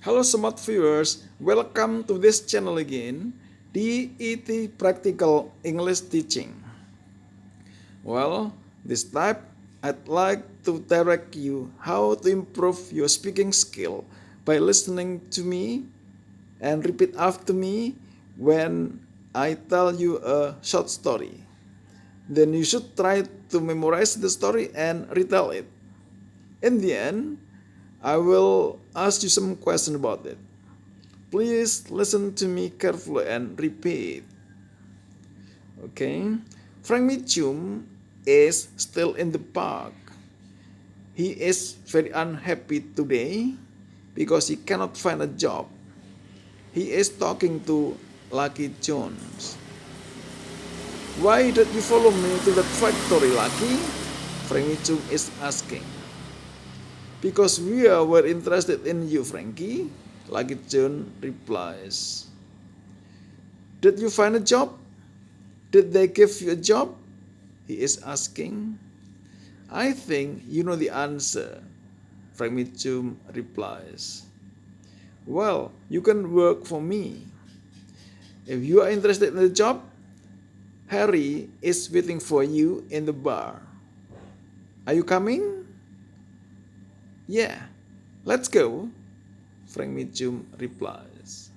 Hello smart viewers, welcome to this channel again, DET Practical English Teaching. Well, this time I'd like to direct you how to improve your speaking skill by listening to me and repeat after me when I tell you a short story. Then you should try to memorize the story and retell it. In the end, I will ask you some questions about it. Please listen to me carefully and repeat. Okay. Frank Mitchum is still in the park. He is very unhappy today because he cannot find a job. He is talking to Lucky Jones. Why did you follow me to that factory, Lucky? Frank Mitchum is asking. Because we were interested in you, Frankie, Lucky John replies. Did you find a job? Did they give you a job? He is asking. I think you know the answer, Frank Mitchum replies. Well, you can work for me. If you are interested in the job, Harry is waiting for you in the bar. Are you coming? Yeah, let's go, Frank Mitchum replies.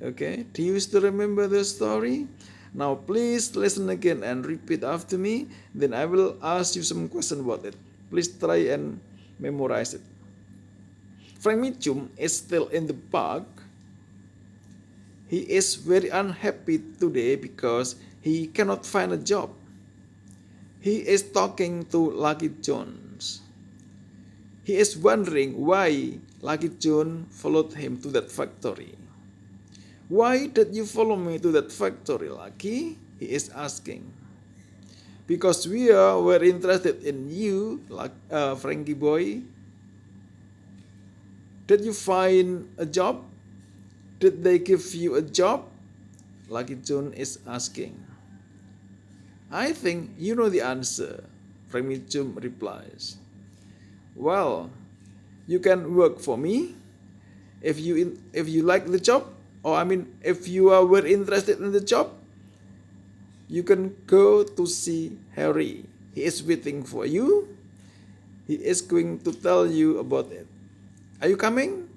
Okay, do you still remember the story? Now please listen again and repeat after me. Then I will ask you some questions about it. Please try and memorize it. Frank Mitchum is still in the park. He is very unhappy today because he cannot find a job. He is talking to Lucky Jones. He is wondering why Lucky John followed him to that factory. Why did you follow me to that factory, Lucky? He is asking. Because we were interested in you, Frankie boy. Did you find a job? Did they give you a job? Lucky John is asking. I think you know the answer, Frank Mitchum replies. Well, you can work for me if you like the job, or if you were interested in the job, you can go to see Harry. He is waiting for you. He is going to tell you about it. Are you coming?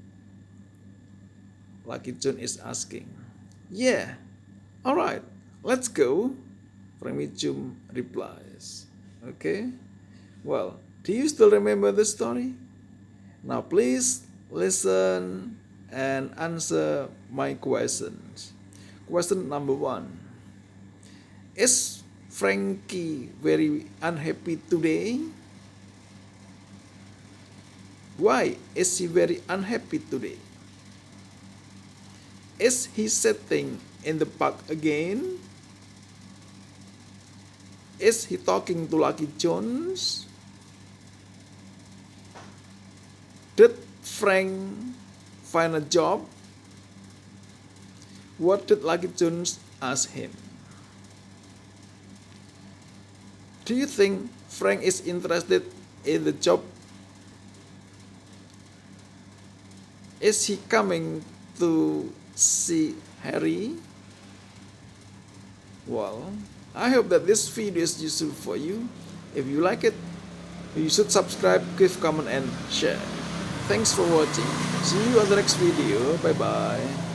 Lucky John is asking. Yeah, all right, let's go, Frank Mitchum replies. Okay, well, do you still remember the story? Now please listen and answer my questions. Question number 1. Is Frankie very unhappy today? Why is he very unhappy today? Is he sitting in the park again? Is he talking to Lucky Jones? Did Frank find a job? What did Lucky Jones ask him? Do you think Frank is interested in the job? Is he coming to see Harry? Well, I hope that this video is useful for you. If you like it, you should subscribe, give, comment, and share. Thanks for watching. See you on the next video. Bye bye.